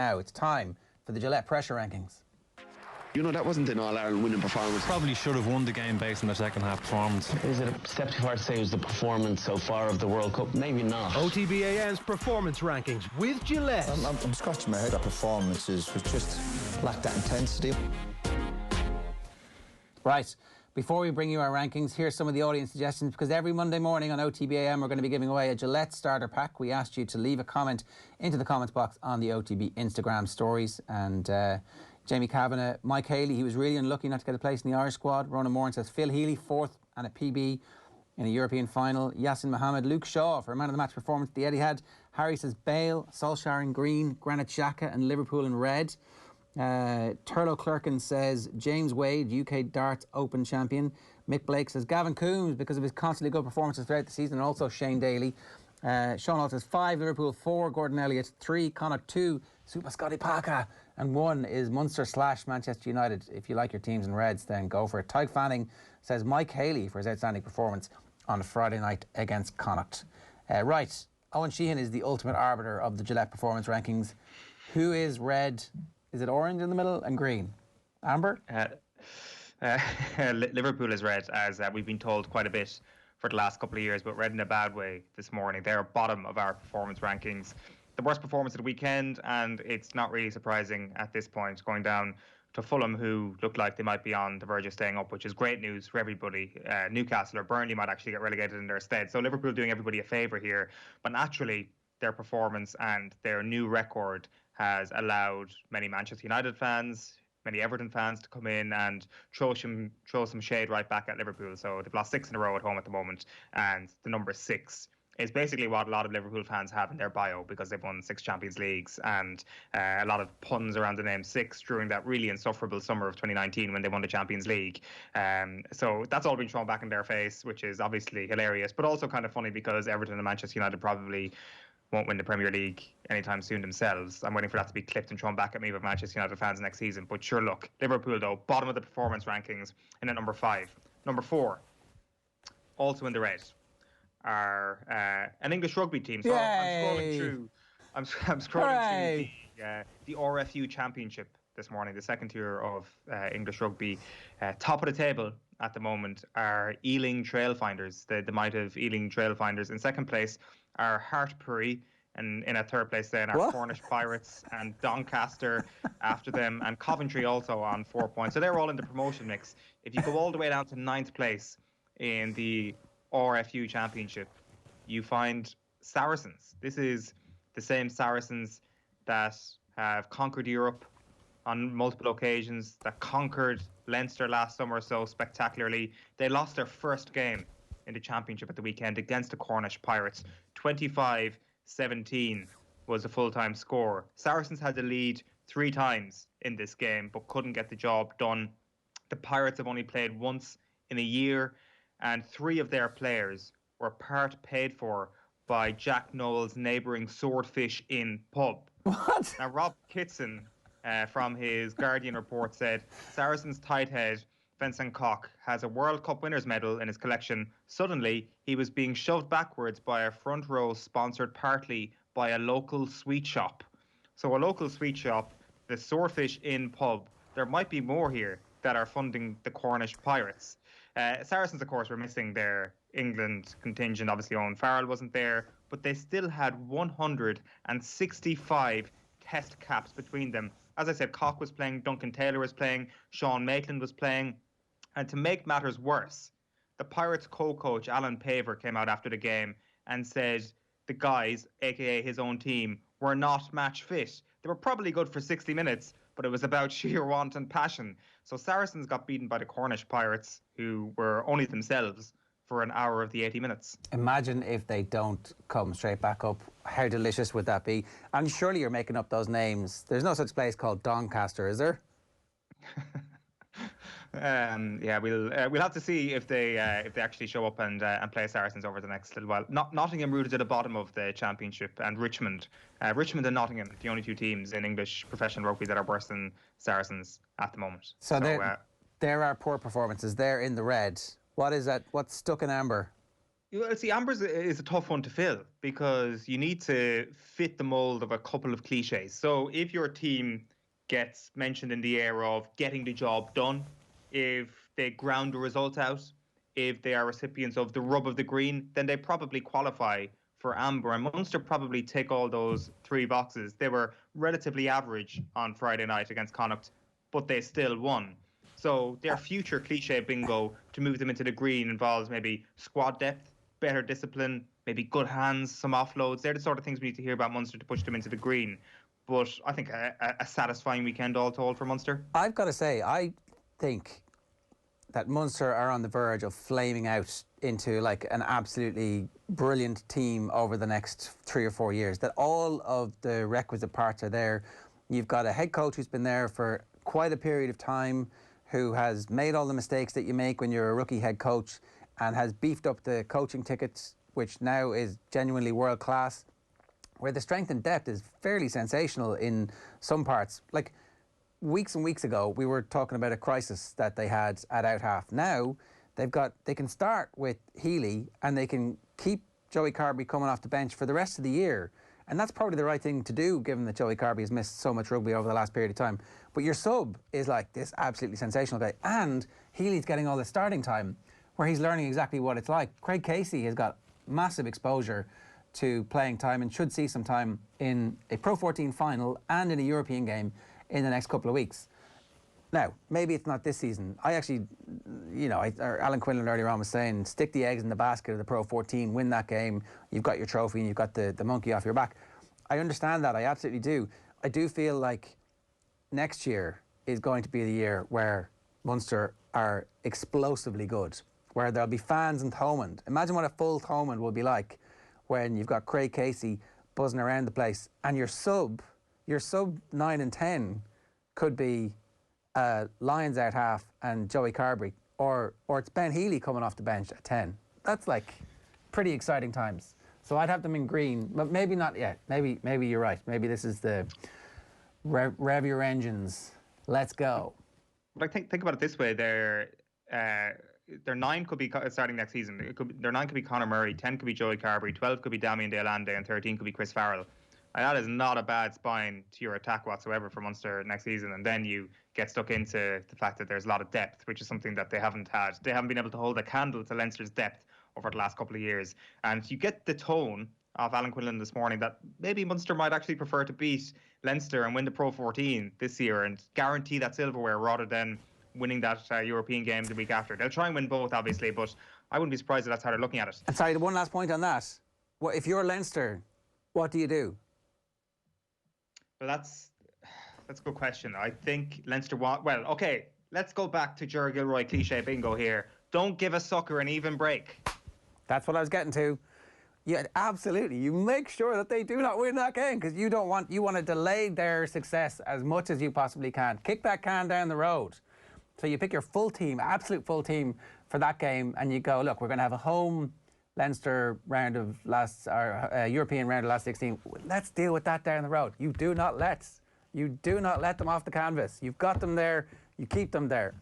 Now it's time for the Gillette Pressure Rankings. You know, that wasn't an All-Ireland winning performance. Probably should have won the game based on their second half performance. Is it a step too far to say it was the performance so far of the World Cup? Maybe not. OTB AM's performance rankings with Gillette. I'm scratching my head. That performances was just lacked that intensity. Right. Before we bring you our rankings, here's some of the audience suggestions, because every Monday morning on OTB AM we're going to be giving away a Gillette starter pack. We asked you to leave a comment into the comments box on the OTB Instagram stories, and Jamie Kavanagh, Mike Haley, he was really unlucky not to get a place in the Irish squad. Ronan Moran says Phil Healy, 4th and a PB in a European final. Yasin Mohammed, Luke Shaw for a man of the match performance at the Etihad. Harry says Bale, Solskjaer in green, Granit Xhaka and Liverpool in red. Turlo Clerkin says James Wade, UK Darts Open champion. Mick Blake says Gavin Coombs because of his constantly good performances throughout the season, and also Shane Daly. Sean Hall says 5 Liverpool, 4 Gordon Elliott, 3 Connacht, 2 Super Scotty Parker, and 1 is Munster / Manchester United. If you like your teams in reds, then go for it. Tyke Fanning says Mike Haley for his outstanding performance on Friday night against Connacht. Right, Eoin Sheahan is the ultimate arbiter of the Gillette performance rankings. Who is red? Is it orange in the middle and green? Amber? Liverpool is red, as we've been told quite a bit for the last couple of years, but red in a bad way this morning. They're bottom of our performance rankings. The worst performance of the weekend, and it's not really surprising at this point, going down to Fulham, who look like they might be on the verge of staying up, which is great news for everybody. Newcastle or Burnley might actually get relegated in their stead. So Liverpool doing everybody a favour here. But naturally, their performance and their new record has allowed many Manchester United fans, many Everton fans to come in and throw some shade right back at Liverpool. So they've lost 6 in a row at home at the moment, and the number 6 is basically what a lot of Liverpool fans have in their bio, because they've won 6 Champions Leagues, and a lot of puns around the name 6 during that really insufferable summer of 2019 when they won the Champions League. So that's all been thrown back in their face, which is obviously hilarious, but also kind of funny because Everton and Manchester United probably won't win the Premier League anytime soon themselves. I'm waiting for that to be clipped and thrown back at me by Manchester United fans next season. But sure, look, Liverpool, though, bottom of the performance rankings in at number 5. Number 4, also in the red, are an English rugby team. So I'm scrolling through the RFU Championship this morning, the second tier of English rugby. Top of the table at the moment are Ealing Trailfinders, the might of Ealing Trailfinders. In second place are Hartpury, and in a third place then are Cornish Pirates and Doncaster after them, and Coventry also on 4 points. So they're all in the promotion mix. If you go all the way down to 9th place in the RFU Championship, you find Saracens. This is the same Saracens that have conquered Europe on multiple occasions, that conquered Leinster last summer so spectacularly. They lost their first game in the championship at the weekend against the Cornish Pirates. 25-17 was the full-time score. Saracens had the lead 3 times in this game but couldn't get the job done. The Pirates have only played once in a year, and 3 of their players were part paid for by Jack Noel's neighbouring Swordfish Inn pub. What? Now, Rob Kitson from his Guardian report said Saracens tight head Vincent Koch has a World Cup winners medal in his collection. Suddenly, he was being shoved backwards by a front row sponsored partly by a local sweet shop. So a local sweet shop, the Swordfish Inn pub. There might be more here that are funding the Cornish Pirates. Saracens, of course, were missing their England contingent. Obviously, Owen Farrell wasn't there, but they still had 165 test caps between them. As I said, Koch was playing, Duncan Taylor was playing, Sean Maitland was playing. And to make matters worse, the Pirates co-coach Alan Paver came out after the game and said the guys, aka his own team, were not match fit. They were probably good for 60 minutes, but it was about sheer want and passion. So Saracens got beaten by the Cornish Pirates, who were only themselves for an hour of the 80 minutes. Imagine if they don't come straight back up. How delicious would that be? And surely you're making up those names. There's no such place called Doncaster, is there? Yeah, we'll have to see if they actually show up and play Saracens over the next little while. Nottingham rooted at the bottom of the championship, and Richmond and Nottingham, the only 2 teams in English professional rugby that are worse than Saracens at the moment. So there are poor performances. They're in the red. What is that? What's stuck in amber? Well, see, Amber's is a tough one to fill because you need to fit the mold of a couple of cliches. So if your team gets mentioned in the air of getting the job done, if they ground the result out, if they are recipients of the rub of the green, then they probably qualify for Amber. And Munster probably tick all those three boxes. They were relatively average on Friday night against Connacht, but they still won. So their future cliche bingo to move them into the green involves maybe squad depth, better discipline, maybe good hands, some offloads. They're the sort of things we need to hear about Munster to push them into the green. But I think a satisfying weekend all told for Munster. I've got to say, I think that Munster are on the verge of flaming out into like an absolutely brilliant team over the next 3 or 4 years. That all of the requisite parts are there. You've got a head coach who's been there for quite a period of time, who has made all the mistakes that you make when you're a rookie head coach and has beefed up the coaching tickets, which now is genuinely world class, where the strength and depth is fairly sensational in some parts. Like, weeks and weeks ago, we were talking about a crisis that they had at out half. Now, they can start with Healy and they can keep Joey Carbery coming off the bench for the rest of the year. And that's probably the right thing to do, given that Joey Carbery has missed so much rugby over the last period of time. But your sub is like this absolutely sensational guy. And Healy's getting all the starting time, where he's learning exactly what it's like. Craig Casey has got massive exposure to playing time and should see some time in a Pro 14 final and in a European game in the next couple of weeks. Now, maybe it's not this season. I actually, Alan Quinlan earlier on was saying, stick the eggs in the basket of the Pro 14, win that game, you've got your trophy and you've got the monkey off your back. I understand that, I absolutely do. I do feel like next year is going to be the year where Munster are explosively good, where there'll be fans in Thomond. Imagine what a full Thomond will be like when you've got Craig Casey buzzing around the place, and your sub 9 and 10 could be Lyons out half and Joey Carbery, or it's Ben Healy coming off the bench at 10. That's like pretty exciting times. So I'd have them in green, but maybe not yet. Maybe you're right. Maybe this is the rev your engines, let's go. But think about it this way: their 9 could be starting next season. Their 9 could be Conor Murray, 10 could be Joey Carbery, 12 could be Damien De Allende, and 13 could be Chris Farrell. And that is not a bad spine to your attack whatsoever for Munster next season. And then you get stuck into the fact that there's a lot of depth, which is something that they haven't had. They haven't been able to hold a candle to Leinster's depth over the last couple of years. And you get the tone of Alan Quinlan this morning that maybe Munster might actually prefer to beat Leinster and win the Pro 14 this year and guarantee that silverware rather than winning that European game the week after. They'll try and win both, obviously, but I wouldn't be surprised if that's how they're looking at it. And sorry, one last point on that. If you're Leinster, what do you do? Well, that's a good question. I think Leinster okay, let's go back to Ger Gilroy cliche bingo here. Don't give a sucker an even break. That's what I was getting to. Yeah, absolutely. You make sure that they do not win that game because you want to delay their success as much as you possibly can. Kick that can down the road. So you pick your full team, absolute full team for that game, and you go, look, we're going to have a home Leinster round of European round of last 16. Let's deal with that down the road. You do not let them off the canvas. You've got them there. You keep them there.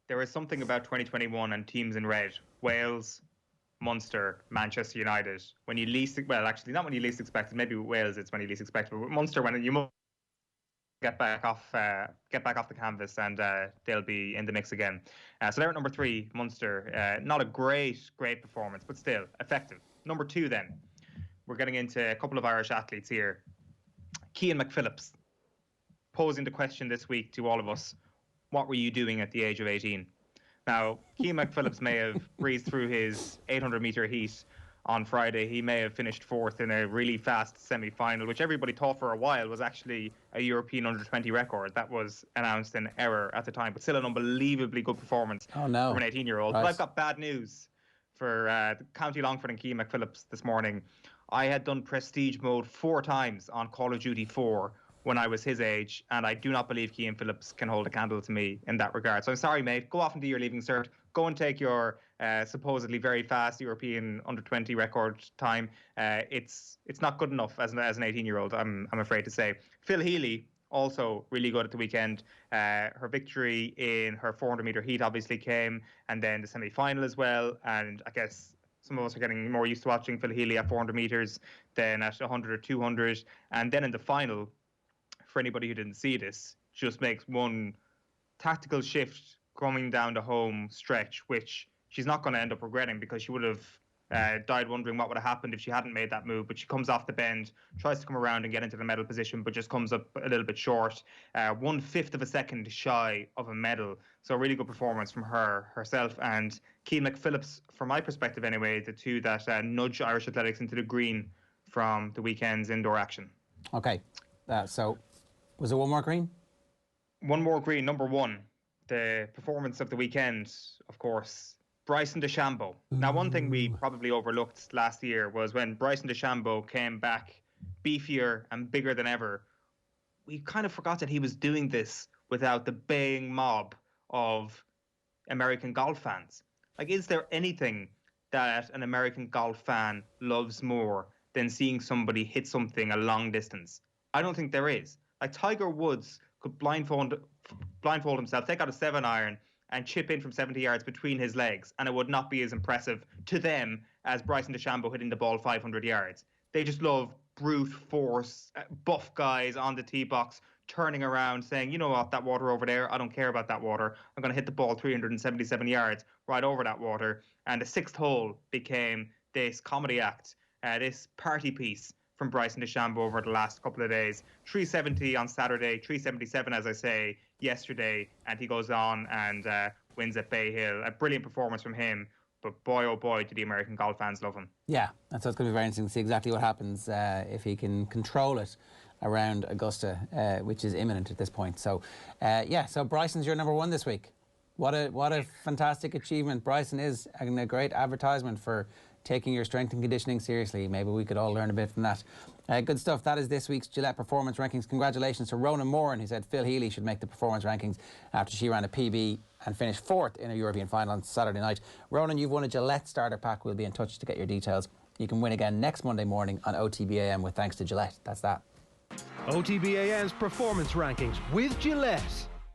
There is something about 2021 and teams in red. Wales, Munster, Manchester United. When you least, well, actually not when you least expected. Maybe with Wales it's when you least expected. But Munster, when you get back off the canvas, and they'll be in the mix again. So they're at number 3, Munster. Not a great performance, but still effective. Number 2, then we're getting into a couple of Irish athletes here. Cian McPhillips posing the question this week to all of us: what were you doing at the age of 18? Now, Cian McPhillips may have breezed through his 800-metre heat on Friday. He may have finished 4th in a really fast semi-final, which everybody thought for a while was actually a European under-20 record. That was announced in error at the time, but still an unbelievably good performance from an 18-year-old. Nice. But I've got bad news for County Longford and Cian McPhillips this morning. I had done prestige mode 4 times on Call of Duty 4 when I was his age, and I do not believe Cian Phillips can hold a candle to me in that regard. So I'm sorry, mate. Go off and do your leaving cert. Go and take your supposedly very fast European under-20 record time. It's not good enough as an 18-year-old, I'm afraid to say. Phil Healy, also really good at the weekend. Her victory in her 400-metre heat obviously came, and then the semi-final as well. And I guess Some of us are getting more used to watching Phil Healy at 400 metres than at 100 or 200. And then in the final, for anybody who didn't see this, just makes one tactical shift coming down the home stretch, which she's not going to end up regretting, because she would have died wondering what would have happened if she hadn't made that move. But she comes off the bend, tries to come around and get into the medal position, but just comes up a little bit short. 1/5 of a second shy of a medal. So a really good performance from herself and Keane McPhillips, from my perspective anyway, the two that nudge Irish athletics into the green from the weekend's indoor action. Okay, so was there one more green? One more green, number one. The performance of the weekend, of course, Bryson DeChambeau. Now, one thing we probably overlooked last year was when Bryson DeChambeau came back beefier and bigger than ever, we kind of forgot that he was doing this without the baying mob of American golf fans. Like, is there anything that an American golf fan loves more than seeing somebody hit something a long distance? I don't think there is. Like, Tiger Woods could blindfold himself, take out a 7-iron and chip in from 70 yards between his legs, and it would not be as impressive to them as Bryson DeChambeau hitting the ball 500 yards. They just love brute force, buff guys on the tee box, turning around saying, you know what, that water over there, I don't care about that water. I'm going to hit the ball 377 yards right over that water. And the sixth hole became this comedy act, this party piece from Bryson DeChambeau over the last couple of days. 370 on Saturday, 377, as I say, yesterday, and he goes on and wins at Bay Hill. A brilliant performance from him, but boy, oh boy, do the American golf fans love him. Yeah, and so it's going to be very interesting to see exactly what happens if he can control it around Augusta, which is imminent at this point. So, so Bryson's your number one this week. What a fantastic achievement. Bryson is, and a great advertisement for taking your strength and conditioning seriously. Maybe we could all learn a bit from that. Good stuff. That is this week's Gillette Performance Rankings. Congratulations to Ronan Moran, who said Phil Healy should make the Performance Rankings after she ran a PB and finished 4th in a European final on Saturday night. Ronan, you've won a Gillette starter pack. We'll be in touch to get your details. You can win again next Monday morning on OTB AM with thanks to Gillette. That's that. OTB AM's Performance Rankings with Gillette.